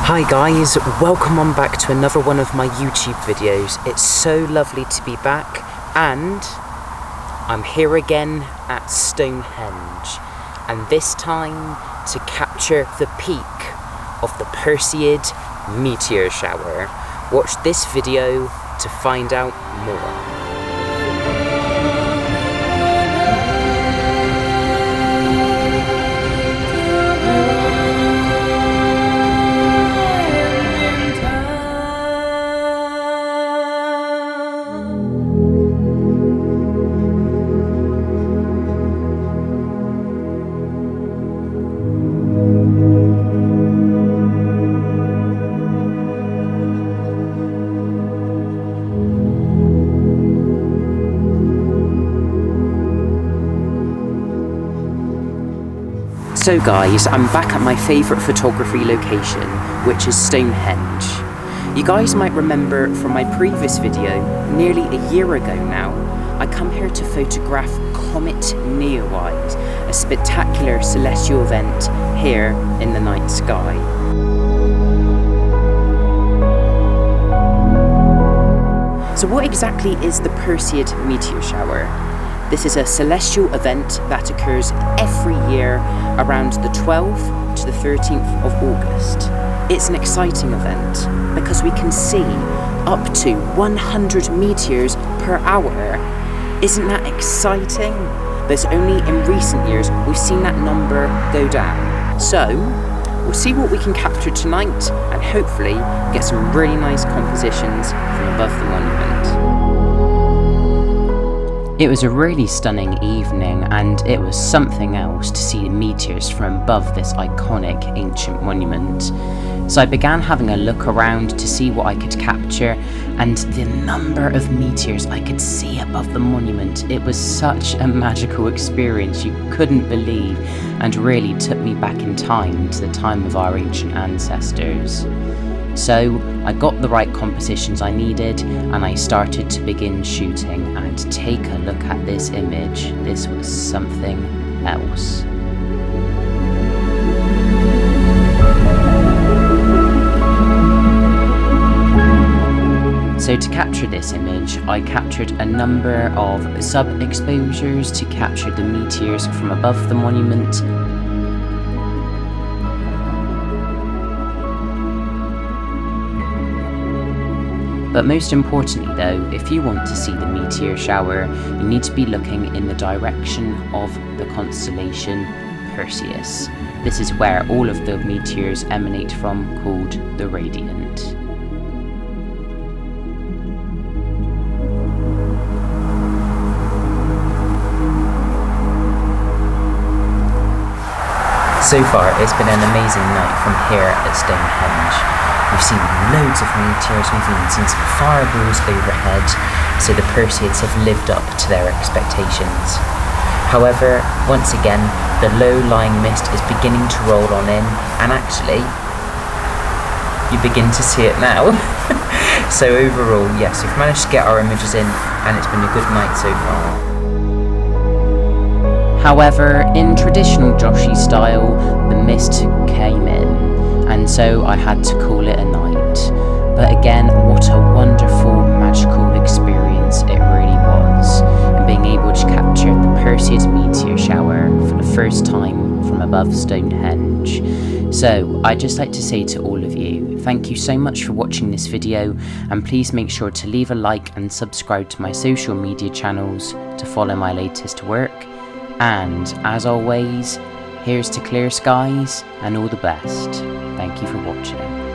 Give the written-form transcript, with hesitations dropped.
Hi guys, welcome on back to another one of my YouTube videos. It's so lovely to be back, and I'm here again at Stonehenge, and this time to capture the peak of the Perseid Meteor Shower. Watch this video to find out more. So guys, I'm back at my favourite photography location, which is Stonehenge. You guys might remember from my previous video, nearly a year ago now, I come here to photograph Comet Neowise, a spectacular celestial event here in the night sky. So what exactly is the Perseid Meteor Shower? This is a celestial event that occurs every year around the 12th to the 13th of August. It's an exciting event because we can see up to 100 meteors per hour. Isn't that exciting? But only in recent years we've seen that number go down. So we'll see what we can capture tonight and hopefully get some really nice compositions from above the monument. It was a really stunning evening, and it was something else to see the meteors from above this iconic ancient monument. So I began having a look around to see what I could capture, and the number of meteors I could see above the monument, it was such a magical experience you couldn't believe, and really took me back in time to the time of our ancient ancestors. So I got the right compositions I needed, and I started to begin shooting, and take a look at this image. This was something else. So to capture this image, I captured a number of sub-exposures to capture the meteors from above the monument. But most importantly though, if you want to see the meteor shower, you need to be looking in the direction of the constellation Perseids. This is where all of the meteors emanate from, called the Radiant. So far, it's been an amazing night from here at Stonehenge. We've seen loads of meteors, we've even seen some fireballs overhead, so the Perseids have lived up to their expectations. However, once again, the low-lying mist is beginning to roll on in, and actually, you begin to see it now. So overall, yes, we've managed to get our images in, and it's been a good night so far. However, in traditional Joshi style, the mist came in, and so I had to call it a night. But again, what a wonderful, magical experience it really was, and being able to capture the Perseid Meteor Shower for the first time from above Stonehenge. So, I'd just like to say to all of you, thank you so much for watching this video, and please make sure to leave a like and subscribe to my social media channels to follow my latest work. And, as always, here's to clear skies and all the best. Thank you for watching.